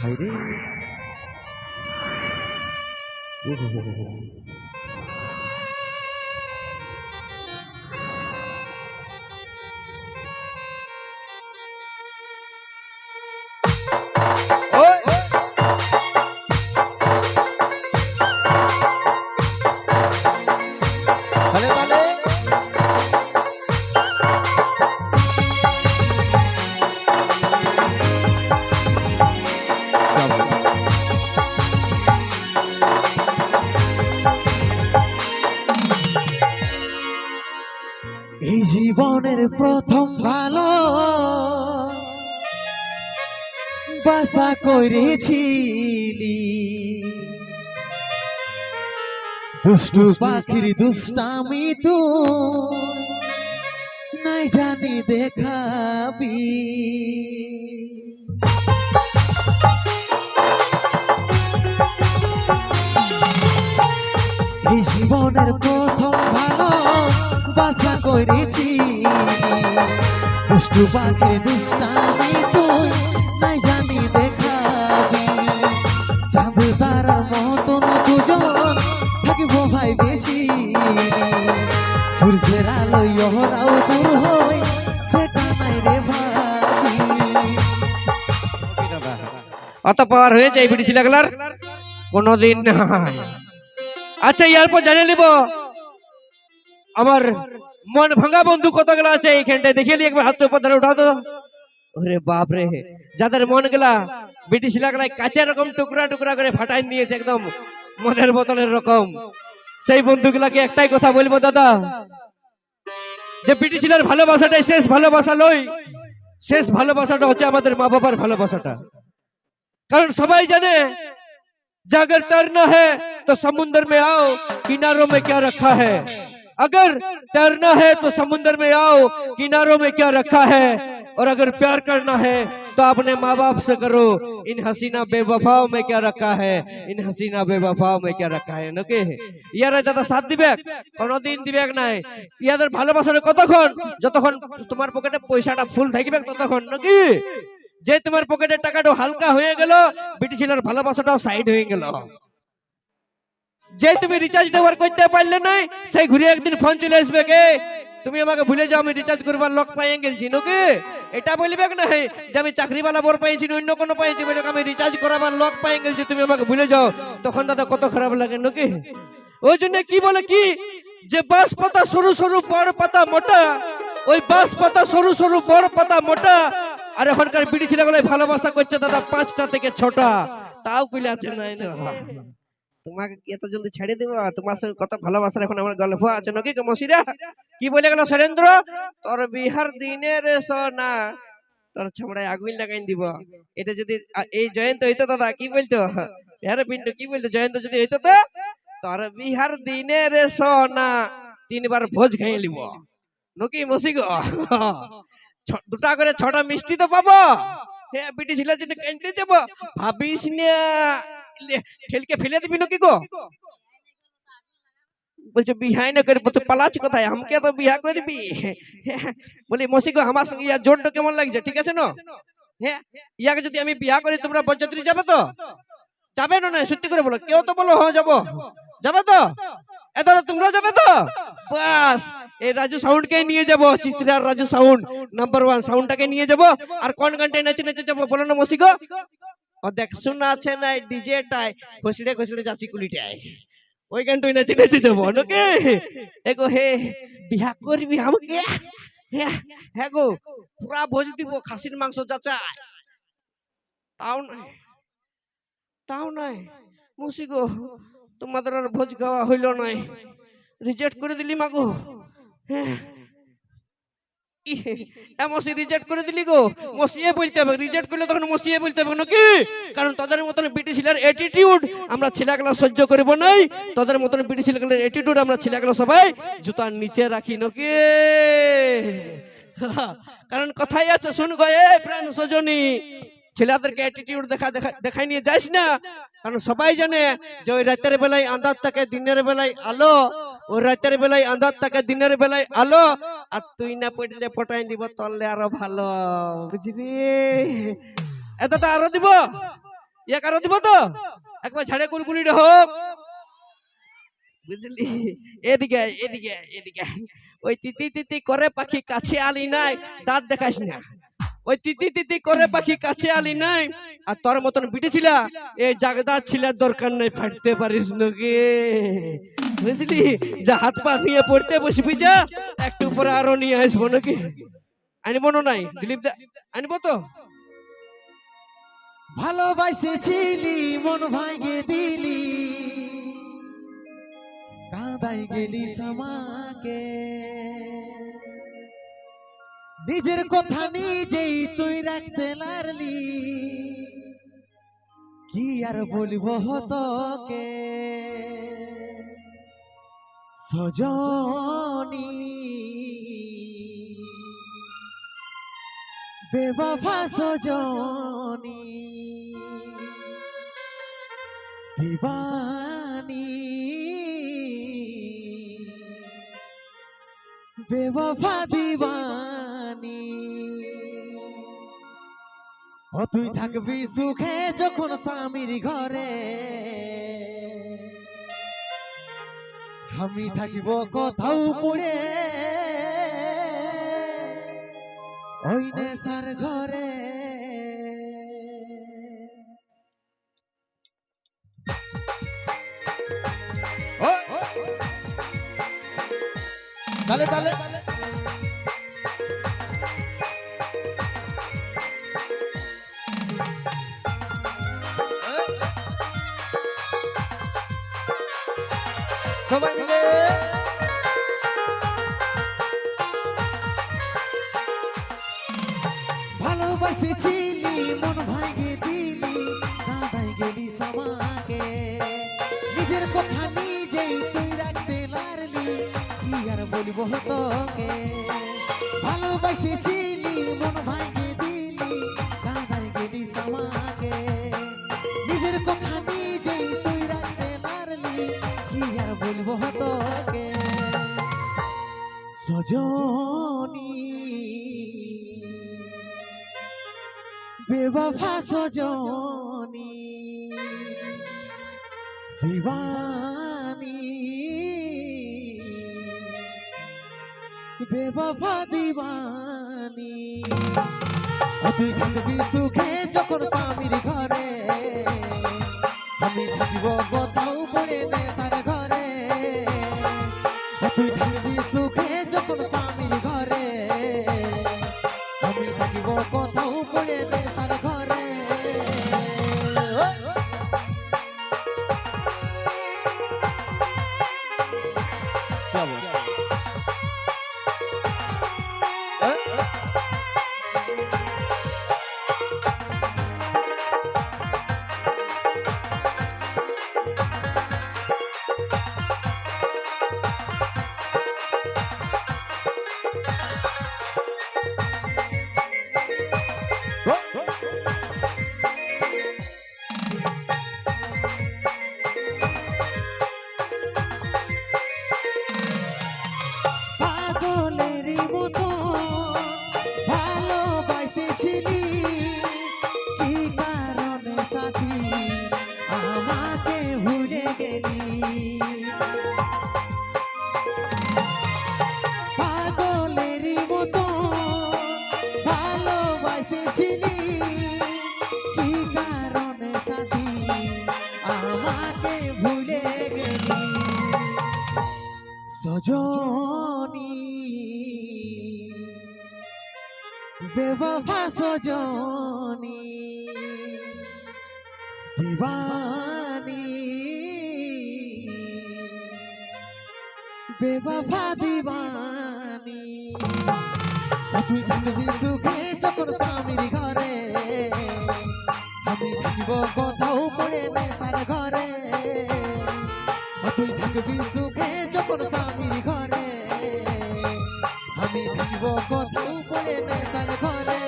হাইরে এই জীবনের প্রথম ভালো বাসা করেছিলি দুষ্টু পাখির দুষ্টামি তো নাই জানি দেখাবি এই জীবনের প্রথম ভালো বাসা করেছি দুষ্টু পাখির দুষ্টামি তুই নাই জানি দেখাবি চাঁদ তারার মতন দুজন থাকিব ভাই বেশি সূর্যের আলোয় ওরাও দূর হয় সেটা নাই রে ভাবি অত পাওয়ার হয়েছে এই বিটি ছেলেগুলার কোনদিন নাই। আচ্ছা এরপর জানে নিব আমার মন ভাঙা বন্ধু কতগুলো আছে এইখানটায় দেখিয়ে নিয়ে একবার হাত উপর ধরে উঠাও তো। ওরে বাপ রে, যাদের মন গুলা বিটি ছেলেগুলা কাঁচা রকম টুকরা টুকরা করে ফাটাই নিয়েছে একদম মদের বোতলের রকম, সেই বন্ধুগুলাকে একটাই কথা বলবো দাদা, যে বিটি ছেলের ভালোবাসাটাই শেষ ভালোবাসা নয়, শেষ ভালোবাসাটা হচ্ছে আমাদের মা বাবার ভালোবাসাটা। কারণ সবাই জানে যে अगर तैरना है तो समुद्र में आओ, किनारों में क्या रखा है। अगर तैरना है तो समुद्र में आओ, किनारों में क्या रखा है। और अगर प्यार करना है तो अपने माँ बाप से करो, इन हसीना बेवफाओं में क्या रखा है, इन हसीना बेवफाओं में क्या रखा है। नके ইয়ারা দাদা সাথ দিবে, কোনদিন দিবে নাই। ইয়াদের ভালোবাসার কতক্ষণ, যতক্ষণ তোমার পকেটে পয়সাটা ফুল থাকবে ততক্ষণ, নাকি যে তোমার পকেটের টাকাটা হালকা হয়ে গেল বিটি ছেলের ভালোবাসাটাও সাইড হয়ে গেল। যে তুমি রিচার্জ দেওয়ার করতে পারলে না, সেই ঘুরে একদিন ফোন চলে আসবে কে তুমি আমাকে ভুলে যাও, আমি রিচার্জ করবার লোক পাইয়ে গেছি নাকি এটা বলবে না যে আমি চাকরিওয়ালা বর পাইছি অন্য কোনো পাইছি বলে আমি রিচার্জ করাবার লোক পাইয়ে গেছি তুমি আমাকে ভুলে যাও, তখন দাদা কত খারাপ লাগে নাকি। ওই জন্য কি বলে কি যে বাঁশ পাতা সরু সরু বড় পাতা মোটা, ওই বাঁশ পাতা সরু সরু বড় পাতা মোটা। আর এখনকার বিটি ছেলেগুলো ভালোবাসা করছে দাদা 5টা থেকে 6টা, তাও কইলে আছে না তোমাকে কি এত জলদি ছেড়ে দেব, তোমার সঙ্গে কত ভালোবাসা এখন আমার গল্প আছে নাকি মসিরা। কি বলে গেল সুরেন্দ্র, তোর বিহার দিনের সোনা তোর ছামড়ায় আগুন লাগাই দিব। এটা যদি এই জয়ন্ত হইতো দাদা কি বলতো, হ্যাঁ পিন্টু কি বলতো, জয়ন্ত যদি হইতো তো তোর বিহার দিনের সোনা 3 বার ভোজ খাইয়ে নিব নাকি মসি গো। 2টা করে 6টা মিষ্টি তো পাবো। হ্যাঁ বিটি ছেলে যদি কিনতে যাব ভাবিস না ঠেলকে ফেলে দিবি নাকি গো। বলছে বিহাই না করবো তো পালাচ্ছি কোথায়, আমাকে তো বিহা করবি। বলি মসি গো আমার সঙ্গে ইয়ার জোরটা কেমন লাগছে, ঠিক আছে না। হ্যাঁ ইয়াকে যদি আমি বিয়া করি তোমরা বরযাত্রী যাবে তো, যাবে না? সত্যি করে বলো, কেউ তো বলো হ্যাঁ যাবো, যাবে তো? দাদা তোমরা যাবে তো? বাস এই রাজু সাউন্ডকে নিয়ে যাবো, চিত্রার রাজু সাউন্ড নাম্বার 1 সাউন্ডটাকে নিয়ে যাবো। আর কোন গানটায় নাচে নাচে যাবো বলো না মসি গো। ও দেখ শোনা আছে না ডিজেটাই ঘষড়ে ঘষড়ে যাচ্ছি কুলিটাই, ওই গানটাই নাচে নাচে যাবো নাকি। এগো হে বিয়া করবি আমাকে, হ্যাঁ গো পুরা ভোজ দিব, খাসির মাংস যাচা তাও নাই মসি গো, তোমাদের আর ভোজ খাওয়া হইল নাই, রিজেক্ট করে দিলি মাগো। হ্যাঁ মসি রিজেক্ট করে দিলি গো, মসিয়ে বলতে হবে, রিজেক্ট করলে তখন মসিয়ে বলতে হবে নাকি। কারণ তাদের মতন বিটি ছেলের অ্যাটিটিউড আমরা ছেলেগুলা সহ্য করব নাই, তাদের মতন বিটি ছেলেগুলোর অ্যাটিটিউড আমরা ছেলেগুলা সবাই জুতার নিচে রাখি নাকি। কারণ কথাই আছে শুন গো এ প্রাণ সজনী, ছেলেদেরকে অ্যাটিটিউড দেখাই নিয়ে যাইস না। কারণ সবাই জানে যে ওই রাতের বেলায় আন্ধার থাকে দিনের বেলায় আলো, ওই রাতের বেলায় আন্ধার থাকে দিনের বেলায় আলো। আর তুই না পড়লে পটাই দিব তললে আরো ভালো, বুঝলি? এটা তো আরো দিব ইয়ে কারো দিব তো একবার ঝাড়ে কুলকুলি হোক বুঝলি এদিকে এদিকে এদিকে ওই তিতি তিতি করে পাখি কাছে আলি নাই দাঁত দেখাস না ওই তিতি তিতি করে পাখি কাছে আলি নাই আর তোর মতন বিটেছিলা এই জাগদার ছিলার দরকার নাই ফাটতে পারিস নাকি বুঝলি যা হাত পা নিয়ে পড়তে বসবি যা একটু পরে আরো নিয়ে আসবো নাকি আনবো না নাই দিলীপ দা আনবো তো ভালোবাসেছিলি মন ভাঙে দিলি কাঁদাই গেলি আমাকে নিজের কথা নিজেই তুই রাখতে লারলি কি আর বলবো তোকে সজনী বেওয়াফা সজনী দিবানী বেওয়াফা দিবানী ও তুই থাকবি সুখে যখন স্বামীর ঘরে আমি থাকিব কোথাও পড়ে ওই নেশার ঘরে তালে তালে সবাই মিলে ভালোবাসেছিলি মন ভাঙে দিলি কাঁদাই গেলি আমাকে নিজের কথা নিজেই তুই রাখতে লারলি কি আর বলবো তোকে ভালোবাসেছিলি মন ভাঙে দিলি কাঁদাই গেলি আমাকে নিজের কথা নিজেই তুই রাখতে লারলি কি আর বলবো তোকে সজনী বেওয়াফা সজনী দিবানী বেওয়াফা দিবানী ও তুই থাকবি সুখে যখন স্বামীর ঘরে আমি থাকিব কোথাও পড়ে নেশার ঘরে ও তুই থাকবি সুখে যখন স্বামীর ঘরে আমি থাকিব কোথাও পড়ে নেশার ঘরে সজনী বেওয়াফা সজনী দিবানী বেওয়াফা দিবানী ও তুই থাকবি সুখে যখন স্বামীর ঘরে আমি থাকিব কোথাও পড়ে নেশার ঘরে ও তুই থাকবি সুখে যখন স্বামীর ঘরে আমি থাকিব কোথাও পড়ে নেশার ঘরে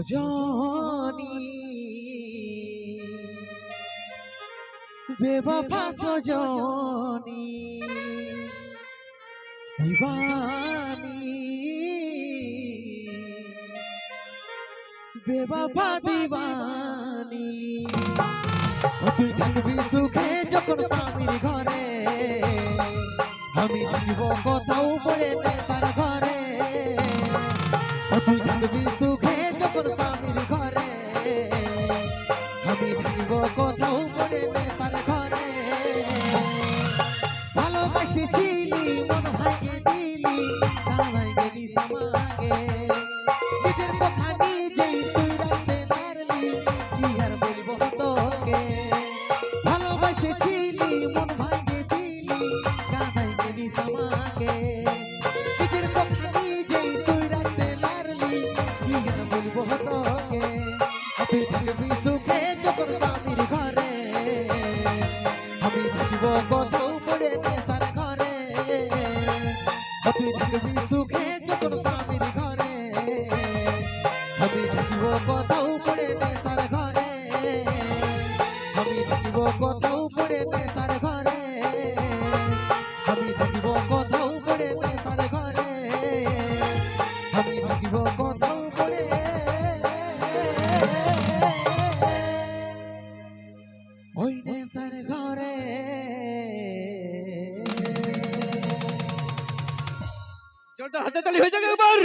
সজনী বেবফা সজনী দিবানী বেবফা দিবানী তুই থাকবি সুখে যখন স্বামীর ঘরে আমি থাকিব কোথাও পড়ে নেশার ঘরে তুই থাকবি সুখে যখন স্বামীর ঘরে আমি থাকিব কোথাও পড়ে নেশার ঘরে ভালোবাসেছিলি মন ভাঙে দিলি দাওয়াই গেলি সমাগে নিজের কথা নিজেই তুই রাখতে পারলি কি আর বলবো তোকে ভালোবাসেছিলি মন ভাঙে দিলি দাওয়াই গেলি সমাগে নিজের কথা নিজেই তুই রাখতে পারলি কি আর বলবো তোকে তুই থাকবি সুখে যখন স্বামীর ঘরে আমি থাকিব কোথাও পড়ে নেশার ঘরে তুই থাকবি সুখে যখন স্বামীর ঘরে আমি থাকিব কোথাও পড়ে নেশার ঘরে আমি থাকিব কোথাও পড়ে নেশার ঘরে আমি থাকিব কোথাও পড়ে নেশার ঘরে আমি থাকিব কোথাও পড়ে ওই নেশার ঘরে জোরদার হাতে তালি হয়ে যাবে একবার